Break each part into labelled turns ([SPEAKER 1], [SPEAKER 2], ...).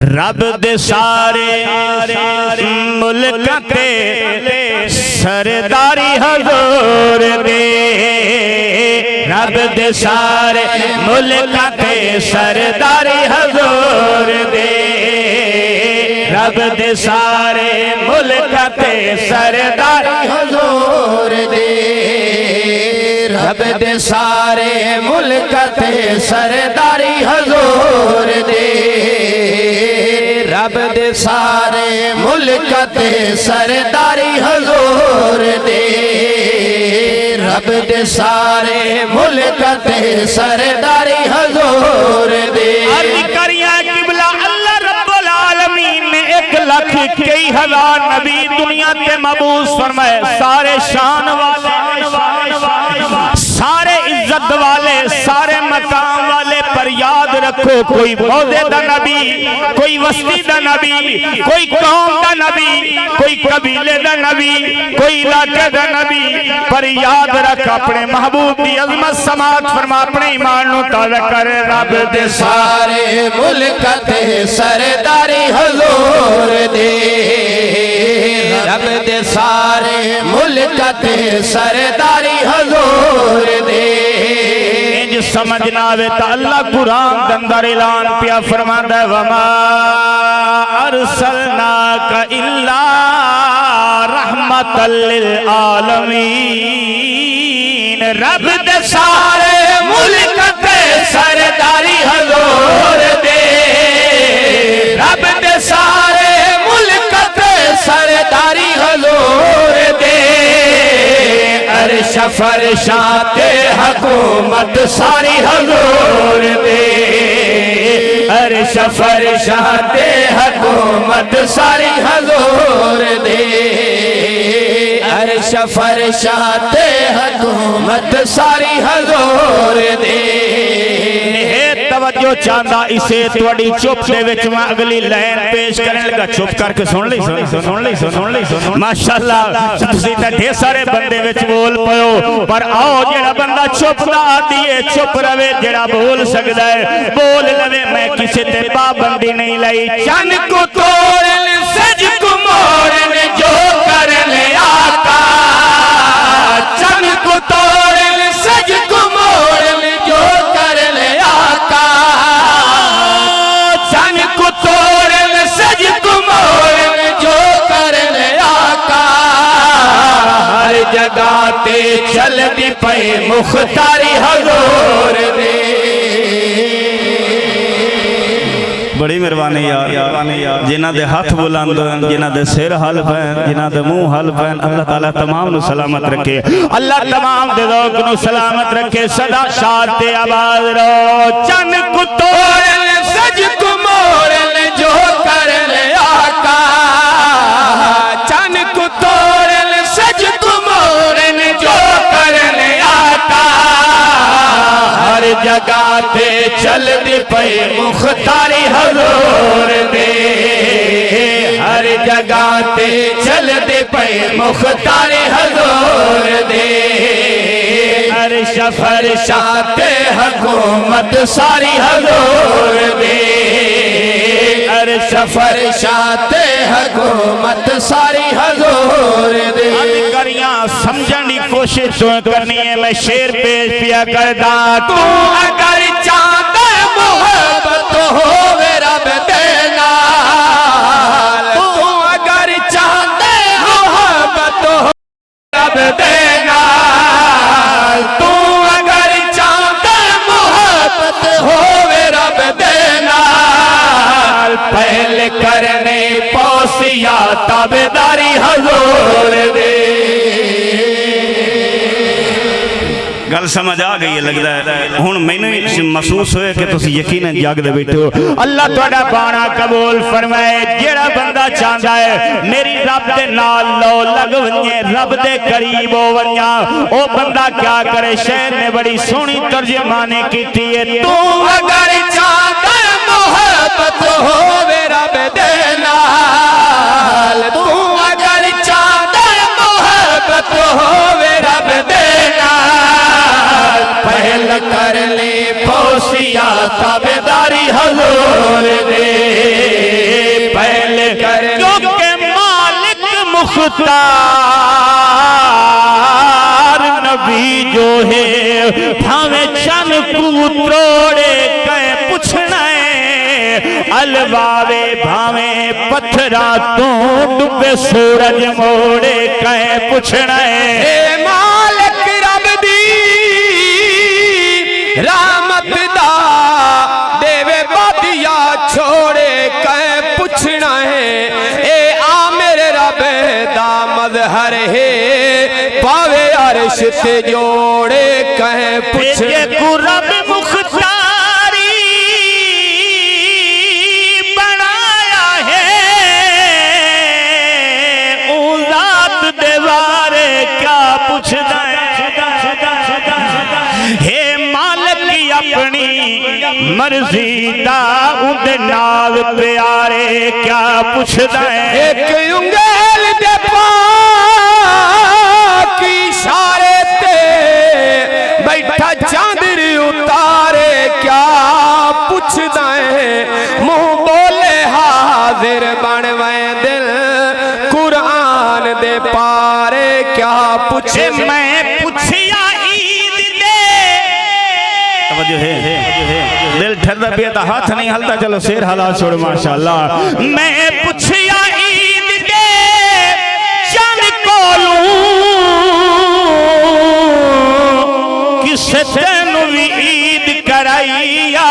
[SPEAKER 1] रब दे सारे मुल्क ते सरदारी हजूर दे, रब दे सारे मुल्क ते सरदारी हजूर दे, रब दे सारे मुल्क ते सरदारी हजूर दे, रब दे सारे मुल्क ते सरदारी हजूर दे, रब दे सारे मुल्क ते सरदारी हजूर दे, रब दे सारे मुल्क ते सरदारी हजूर दे। अर्ज़ करिया किबला अल्लाह रब्बुल आलमीन ने 1,01,000 नबी दुनिया ते मबूस फरमाए, सारे शान वाले, सारे इज्जत वाले, सारे मकाम वाले, पर याद रखो कोई मौजे दा नबी, कोई वस्ती दा नबी, कोई कौम दा नबी, कोई कबीले दा नबी, कोई इलाके दा नबी, पर याद रख अपने महबूब दी अजमत समात फरमा, अपने ईमान नू ताज़ा कर। रब दे सारे मुल्क ते सरदारी हजूर दे, रब दे सारे मुल्क ते सरदारी हजूर दे। इंज समझ ना आवे तो अल्लाह कुरान के अंदर ऐलान पिया फरमांदा, वमा अरसलनाका इल्ला रहमतल लिल आलमीन। रब दे सारे मुल्क ते सरदारी हजूर दे, रब दे सारे मुल्क ते सरदारी हजूर दे, अर्श फरशाते हुकूमत सारी हजूर दे, अर्श फरशाते हुकूमत सारी हजूर दे, अर्श फरशाते हुकूमत सारी हजूर दे। तवज्जो चाहता इसे थोड़ी चुप दे विच मैं अगली लाइन पेश करने लगा। चुप करके सुन ली, सुन ली माशाअल्लाह। तुसीं तां ढेर सारे बंदे विच बोल पयो, पर आओ जेड़ा बंदा चुप दा आदी है चुप रवे, जेड़ा बोल सकदा है बोल लवे। मैं किसी ते पाबंदी नहीं लाई। चन को तोड़न सज को मोड़न जो करने आका, चन को तोड़न सज को मोड़न जो करने आका, चन को तोड़न सज को मोड़न जो करने आका, हर जगह ते चलदी पई मुख्तारी हजूर दे। बड़ी मेहरबानी यार, जिन्हां दे हाथ बुलंद होन, जिन्हां दे सिर हल पैन, जिन्हां दे मुंह हल पैन, अल्लाह ताला तमाम नु सलामत रखे, अल्लाह तमाम दे लोग नु सलामत रखे। सदा शाद ते आवाज रो, चन को तोड़न सज को मोड़न जो करने आका, चन को तोड़न सज को मोड़न जो करने आका, हर जगह ते चलदी पई मुख्तारी हजूर दे, हर जगह ते चलदी पई मुख्तारी हजूर दे, अर्श फरशाते हुकूमत सारी हजूर दे, अर्श फरशाते हुकूमत सारी हजूर दे। करियां समझण की कोशिश करनी है, मैं शेर पेश पिया करदा। तू अगर चाहता मोहब्बत होवे रब दे नाल, तू अगर चाहता मोहब्बत हो रब दे नाल, तू अगर चाहता मोहब्बत होवे रब दे नाल, पहले करने पौसिया ताबेदारी हजूर दे। गल समझ आ गई है लगता है हुण मैनू महसूस होया कि तुसीं यकीनन जागदे बैठे हो। अल्लाह तुहाडा बाणा कबूल फरमाए। जेड़ा बंदा चाहता है मेरी रब दे नाल लो लग वंजे, रब दे करीब हो वंजा, ओ बंदा क्या करे। शेर ने बड़ी सोहनी तर्जमानी कीती है। तू अगर चाहता मोहब्बत होवे रब दे नाल, तू अगर चाहता मोहब्बत होवे रब दे नाल, पहल कर ले पौसिया ताबेदारी हजूर दे। क्योंकि मालिक मुख्तार नबी जो है भावे चन को तोड़े कहे पूछना है अलवावे भावे पत्थरा तो डुबे सूरज मोड़े कहे पूछना है
[SPEAKER 2] मालिक रब दी रहमत दा देवे बदिया छोड़े कहे पूछना है ए आ मेरे रब दा मजहर है पावे अर्श ते जोड़े कहे पूछे
[SPEAKER 1] को रब मुख्तारी बनाया है ओ जात देवारे क्या पूछदा हे मालिक अपनी मर्जी दा उदे नाल प्यारे क्या पूछदा है
[SPEAKER 2] एक उंगल दे पाक इशारे ते बैठा चांदर उतारे क्या पूछदा है मुंह बोले हाजिर बनवे दिल कुरान दे पारे क्या पूछे
[SPEAKER 1] मैं पूछिया ईद दे तवज्जो है दिल ठरदा पे तो हाथ नहीं हलता चलो शेर हला छोड़ माशाल्लाह मैं पूछिया ईद दे चन कोलू किसे तेनु भी ईद कराइया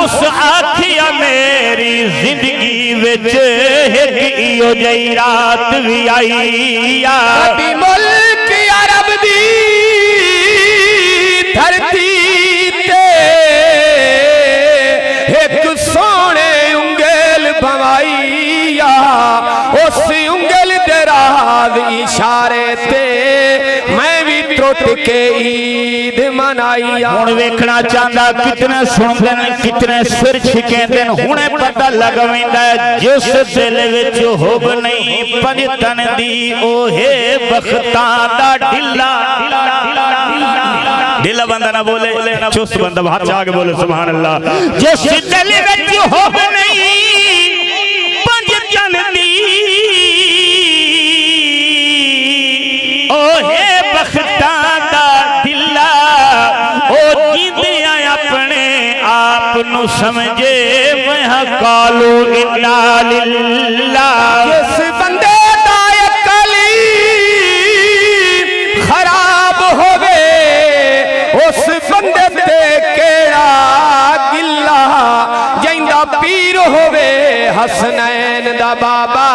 [SPEAKER 1] उस आखिया मेरी जिंदगी विच एक इयो जई रात भी आईया
[SPEAKER 2] कभी मुल्क अरब दी धरती ते एक सोने उंगल भवाइया उस उंगल दे राज इशारे ते मैं भी टुट के ईद मनाइया
[SPEAKER 1] हुण वेखना चाहता कितने सुनते हैं कितने सिर छिकेंदे हुणे पता लग वेंदा जिस दिल विच होब नहीं पंजतन दी ओहे बख्तां दा ढिला ढिला बंदा ना बोले चुस्त बंदा हाथ आगे बोले सुभान अल्लाह जिस दिल विच होब नहीं पंजतन दी ओहे बख्तां दा ढिला ओ जिंदिया अपने आप नु समझे मैं कालू इन्ना लिल्लाह
[SPEAKER 2] जिस बंदे दा अकली खराब होवे उस बंदे ते केड़ा गिला जिंदा पीर होवे हसनैन दा बाबा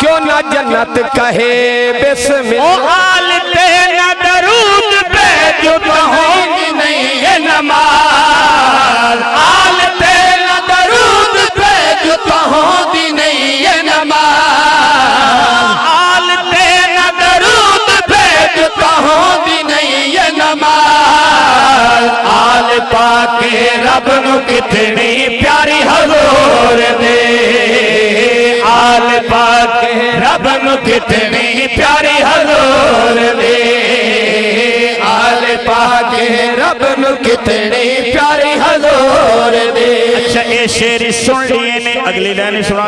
[SPEAKER 2] क्यों ना जन्नत कहे बिस्मिल्लाह
[SPEAKER 1] ओ आल ते ना दरूद पे जो होगी नहीं ये नमाज
[SPEAKER 2] आल ते ना दरूद पे जो होगी नहीं ये नमाज
[SPEAKER 1] आल ते ना दरूद पे
[SPEAKER 2] जो होगी नहीं ये नमाज
[SPEAKER 1] आल पाके रब नु कितनी प्यारी हजूर दे आल पाके रब नु कितनी प्यारी हजूर दे
[SPEAKER 2] आल पाके रब नु कितनी प्यारी हजूर दे
[SPEAKER 1] अच्छा ये शेर सुन लिए ने अगली लाइन सुना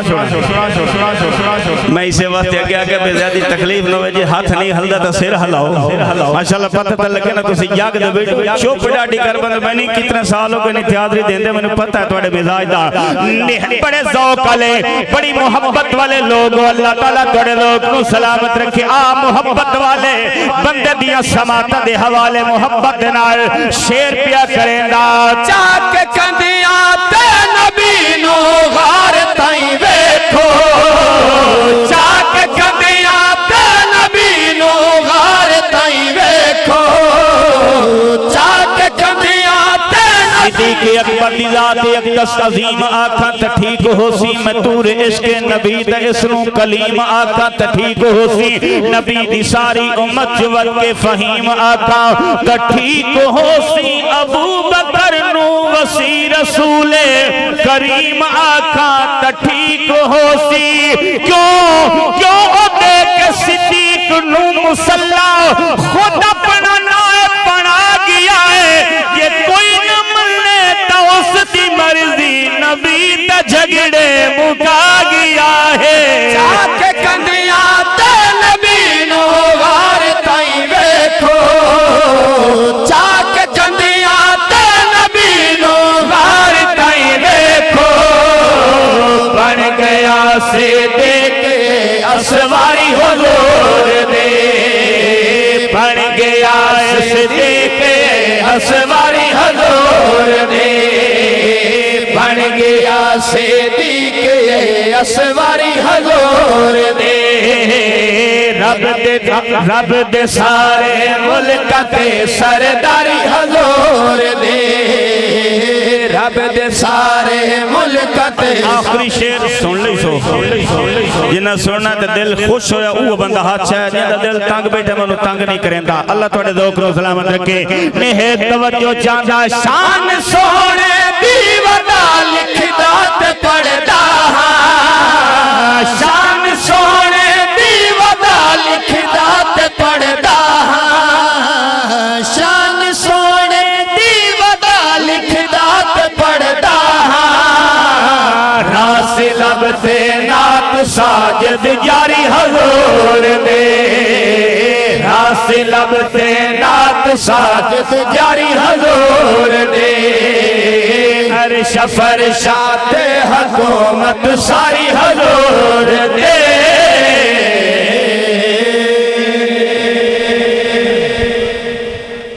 [SPEAKER 1] मैं इसे वास्ते आगे आगे बेज़्यादी तकलीफ न हो जी हाथ नहीं हलदा तो सिर हलाओ माशाल्लाह पता तो लगे ना तुसी जाग दे बैठो चुप डाडी कर बंद मैंने कितने साल हो गए नहीं त्यादरी देंदे मैंने पता है तुम्हारे मिजाज दा बड़े ज़ौक़ वाले बड़ी मोहब्बत वाले लोग अल्लाह ताला तुम्हारे लोग को सलामत रखे आ मोहब्बत वाले बंदे दियां समातां दे हवाले मोहब्बत दे नाल शेर पिया करेंदा
[SPEAKER 2] चाक कंदिया ते नबी नु गार ताई वेखो चाक कंदिया ते नबी नु गार ताई वेखो चाक कंदिया ते
[SPEAKER 1] सिद्दीक़ अकबर दी ज़ात अक़दस अज़ीम आखा त ठीक होसी मतूर इश्क नबी दा इसनु कलीम आखा त ठीक होसी नबी दी सारी उम्मत जवत के फहीम आखा त ठीक होसी अबू बकर नु वसी रसूले करीम आखा त ठीक होसी क्यों क्यों देख सिद्दीक़ नु मुसल्ला खुद अपना नायब बना गया है ये कोई न मरने तो उसकी मर्जी नबी ता झगड़े मुका गया से देके असवारी हुजूर दे बन गया से देके असवारी हुजूर दे बन गया से देके असवारी हुजूर दे रब दे सारे मुल्क ते सरदारी हुजूर दे रब दे सारे मुल्क ते आखिरी शेर सुन ली सो जिन्ना सुनना ते दिल खुश होया वो बंदा हाथ है जिंदा दिल तंग बैठा मनु तंग नहीं करेंदा अल्लाह तुहाडे ज़ौक़ नु सलामत रखे नेह तवज्जो चांदा शान सोने दी वदा लिखदा ते पढ़दा शान सोने दी वदा लिखदा ते पढ़दा शान सोने दी वदा लिखदा ते पढ़दा रास लबते नात साजिद जारी हुजूर दे रास लबते नात साजिद जारी हुजूर दे हर शफर शाते हुकूमत सारी हुजूर दे